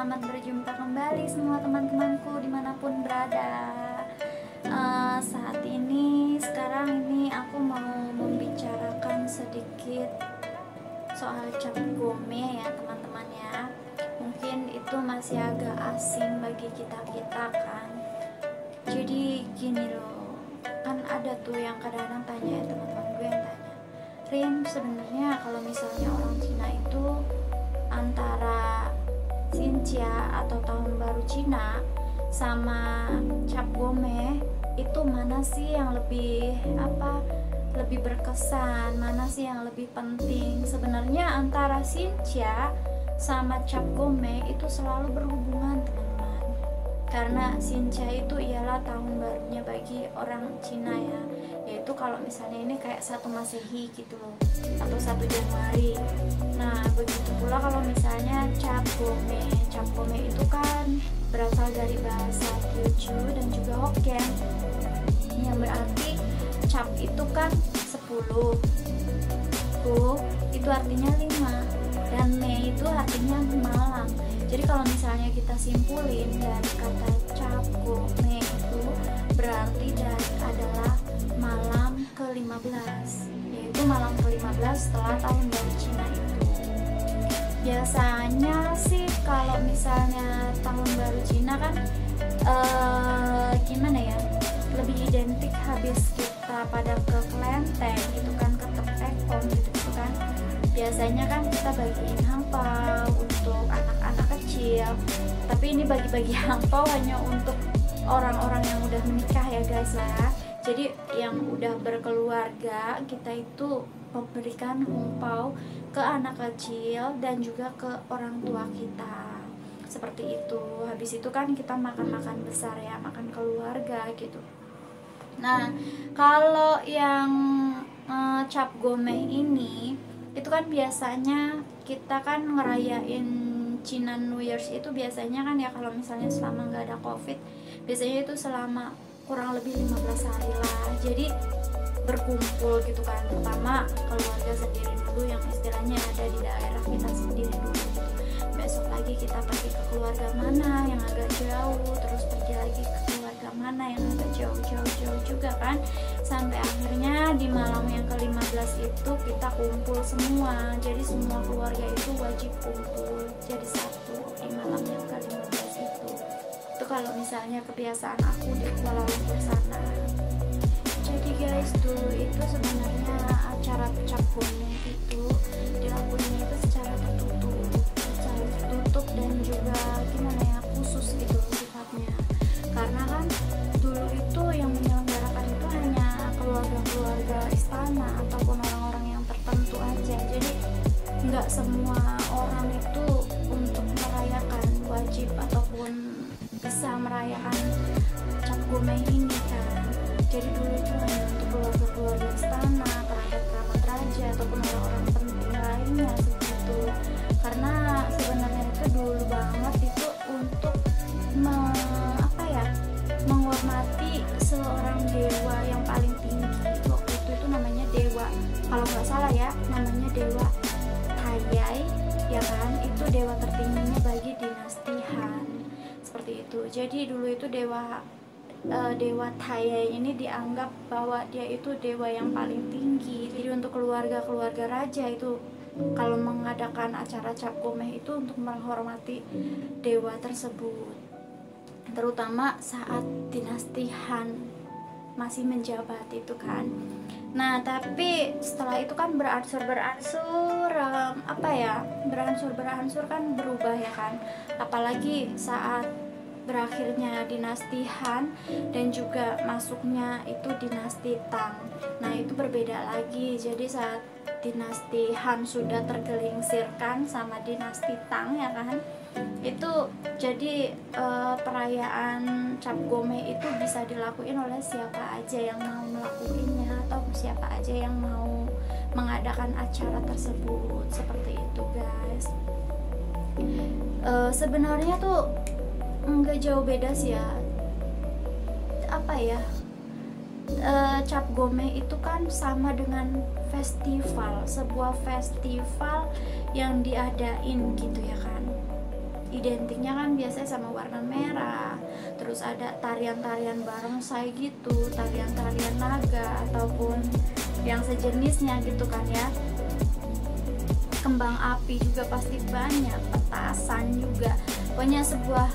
selamat berjumpa kembali semua teman-temanku dimanapun berada. Saat ini, sekarang ini aku mau membicarakan sedikit soal cap gome ya teman-teman ya. Mungkin itu masih agak asing bagi kita-kita kan. Jadi gini loh, kan ada tuh yang kadang-kadang tanya ya, teman-teman gue yang tanya, Rin, sebenarnya kalau misalnya orang Cina itu antara Xinjia atau tahun baru Cina sama cap gome itu mana sih yang lebih lebih berkesan, mana sih yang lebih penting? Sebenarnya antara Xinjia sama cap gome itu selalu berhubungan teman-teman, karena Xinjia itu ialah tahun barunya bagi orang Cina ya, yaitu kalau misalnya ini kayak 1 Masehi gitu loh, atau 1 Januari. Nah begitu pula kalau misalnya cap gome itu kan berasal dari bahasa Teochew dan juga Hokkien, yang berarti cap itu kan 10, itu artinya 5, dan me itu artinya malam. Jadi kalau misalnya kita simpulin dari kata cap gome itu berarti adalah malam ke-15, yaitu malam ke-15 setelah tahun baru Cina itu. Biasanya sih kalau misalnya tahun baru Cina kan gimana ya, lebih identik habis kita pada ke kelenteng gitu kan, ke tepekon gitu kan. Biasanya kan kita bagiin angpau untuk anak-anak kecil, tapi ini bagi-bagi angpau hanya untuk orang-orang yang udah menikah ya guys lah. Jadi yang udah berkeluarga, kita itu memberikan angpau ke anak kecil dan juga ke orang tua kita, seperti itu. Habis itu kan kita makan-makan besar ya, makan keluarga gitu. Nah kalau yang cap gome ini itu kan biasanya kita kan ngerayain Cina New Year's itu biasanya kan ya, kalau misalnya selama nggak ada COVID, biasanya itu selama kurang lebih 15 hari lah. Jadi berkumpul gitu kan, pertama keluarga sendiri dulu yang istilahnya ada di daerah kita sendiri dulu gitu. Besok lagi kita pergi ke keluarga mana yang agak jauh, terus pergi lagi ke keluarga mana yang agak jauh juga kan, sampai akhirnya di malam yang ke-15 itu kita kumpul semua. Jadi semua keluarga itu wajib kumpul jadi satu di malam yang ke-15 itu. Itu kalau misalnya kebiasaan aku di Kuala Lumpur sana. Jadi guys, dulu itu sebenarnya acara cap gome itu dilakukannya itu secara tertutup dan juga gimana ya, khusus gitu sifatnya. Karena kan dulu itu yang menyelenggarakan itu hanya keluarga-keluarga istana ataupun orang-orang yang tertentu aja. Jadi nggak semua orang itu untuk merayakan wajib ataupun bisa merayakan cap gome ini kan. Jadi dulu itu hanya untuk keluarga-keluarga istana, kerabat-kerabat raja ataupun orang-orang penting lainnya seperti. Karena sebenarnya itu dulu banget itu untuk menghormati seorang dewa yang paling tinggi. Waktu itu namanya dewa, kalau nggak salah ya, namanya dewa Tayai ya kan, itu dewa tertingginya bagi dinasti Han, seperti itu. Jadi dulu itu dewa Tayai ini dianggap bahwa dia itu dewa yang paling tinggi. Jadi untuk keluarga-keluarga raja itu kalau mengadakan acara cap gome itu untuk menghormati dewa tersebut, terutama saat dinasti Han masih menjabat itu kan. Nah tapi setelah itu kan beransur kan berubah ya kan, apalagi saat berakhirnya dinasti Han dan juga masuknya itu dinasti Tang. Nah itu berbeda lagi. Jadi saat dinasti Han sudah tergelingsirkan sama dinasti Tang ya kan, itu jadi perayaan cap gome itu bisa dilakuin oleh siapa aja yang mau melakukannya atau siapa aja yang mau mengadakan acara tersebut, seperti itu guys. Sebenarnya tuh nggak jauh beda sih ya, cap gome itu kan sama dengan festival, sebuah festival yang diadain gitu ya kan. identiknya kan biasanya sama warna merah. Terus ada tarian-tarian barongsai gitu, tarian-tarian naga ataupun yang sejenisnya gitu kan ya. Kembang api juga pasti banyak, petasan juga. Pokoknya sebuah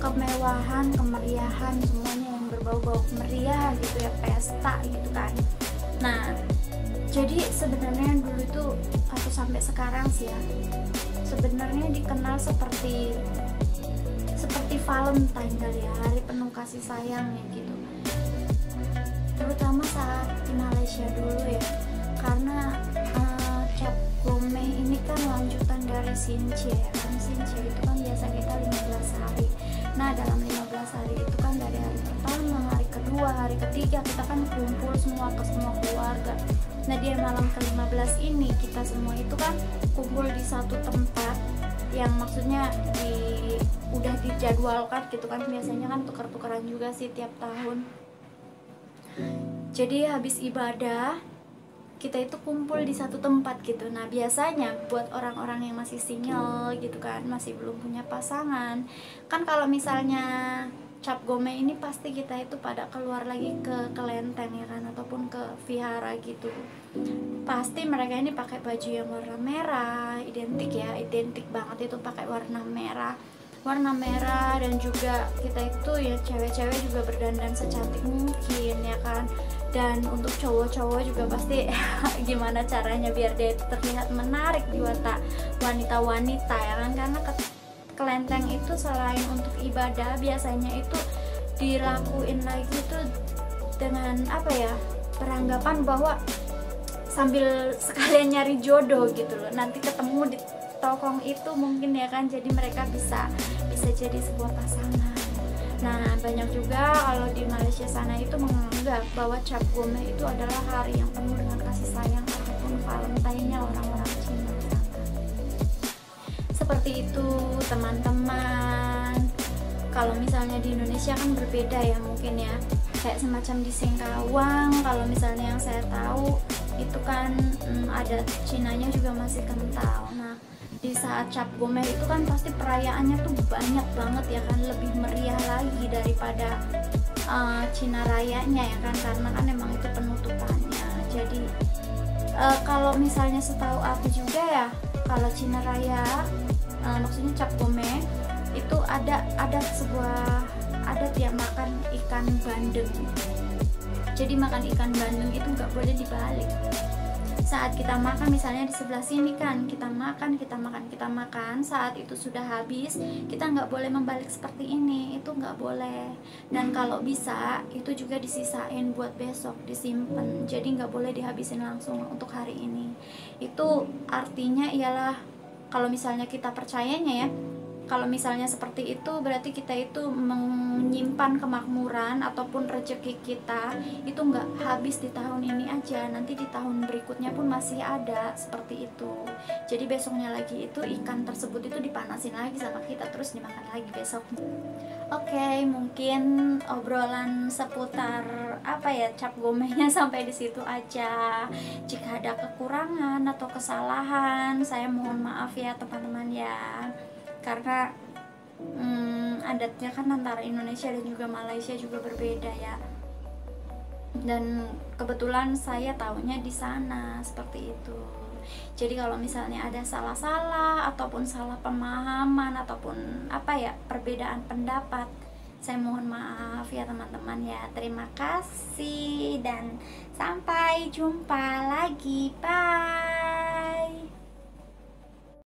kemewahan, kemeriahan, semuanya yang berbau-bau meriah gitu ya, pesta gitu kan. Nah, jadi sebenarnya dulu itu atau sampai sekarang sih ya, sebenarnya dikenal seperti Valentine kali ya, hari penuh kasih sayang ya gitu. Terutama saat di Malaysia dulu ya, karena Cap Gomeh ini kan lanjutan dari Sinche ya kan. Sinche itu kan biasa kita 15 hari. Nah, dalam 15 hari itu kan dari hari pertama, hari kedua, hari ketiga kita kan kumpul semua ke semua keluarga. Nah, di malam ke-15 ini kita semua itu kan kumpul di satu tempat yang maksudnya udah dijadwalkan gitu kan. Biasanya kan tukar-tukaran juga sih tiap tahun. Jadi habis ibadah kita itu kumpul di satu tempat gitu. Nah, biasanya buat orang-orang yang masih single gitu kan, masih belum punya pasangan, kan kalau misalnya Cap Gomeh ini pasti kita itu pada keluar lagi ke kelenteng ya kan, ataupun ke vihara gitu. Pasti mereka ini pakai baju yang warna merah, identik ya, identik banget itu pakai warna merah dan juga kita itu ya cewek-cewek juga berdandan secantik mungkin ya kan. Dan untuk cowok-cowok juga pasti gimana caranya biar dia terlihat menarik di mata wanita-wanita ya kan, karena kelenteng itu selain untuk ibadah biasanya itu dilakuin lagi itu dengan apa ya, beranggapan bahwa sambil sekalian nyari jodoh gitu loh, nanti ketemu di tokong itu mungkin ya kan, jadi mereka bisa jadi sebuah pasangan. Nah, banyak juga kalau di Malaysia sana itu menganggap bahwa Cap Gomeh itu adalah hari yang penuh dengan kasih sayang ataupun Valentine-nya orang-orang Cina sana. Seperti itu teman-teman. Kalau misalnya di Indonesia kan berbeda ya mungkin ya, kayak semacam di Singkawang kalau misalnya yang saya tahu itu kan adat Cinanya juga masih kental. Nah, di saat Cap Gomeh itu kan pasti perayaannya tuh banyak banget ya kan, lebih meriah lagi daripada Cina Rayanya ya kan, karena kan emang itu penutupannya. Jadi kalau misalnya setahu aku juga ya, kalau Cina Raya maksudnya Cap Gomeh itu ada sebuah adat ya, makan ikan bandeng. Jadi makan ikan bandeng itu nggak boleh dibalik. Saat kita makan misalnya di sebelah sini kan kita makan, saat itu sudah habis kita nggak boleh membalik seperti ini, itu nggak boleh. Dan kalau bisa itu juga disisain buat besok, disimpan, jadi nggak boleh dihabisin langsung untuk hari ini. Itu artinya ialah kalau misalnya kita percayanya ya, kalau misalnya seperti itu berarti kita itu menyimpan kemakmuran ataupun rezeki kita itu nggak habis di tahun ini aja, nanti di tahun berikutnya pun masih ada, seperti itu. Jadi besoknya lagi itu ikan tersebut itu dipanasin lagi sama kita, terus dimakan lagi besok. Oke, mungkin obrolan seputar apa ya Cap Gomehnya sampai di situ aja. Jika ada kekurangan atau kesalahan saya mohon maaf ya teman-teman ya, karena adatnya kan antara Indonesia dan juga Malaysia juga berbeda ya, dan kebetulan saya tahunya di sana seperti itu. Jadi kalau misalnya ada salah-salah ataupun salah pemahaman ataupun apa ya perbedaan pendapat, saya mohon maaf ya teman-teman ya. Terima kasih dan sampai jumpa lagi, bye.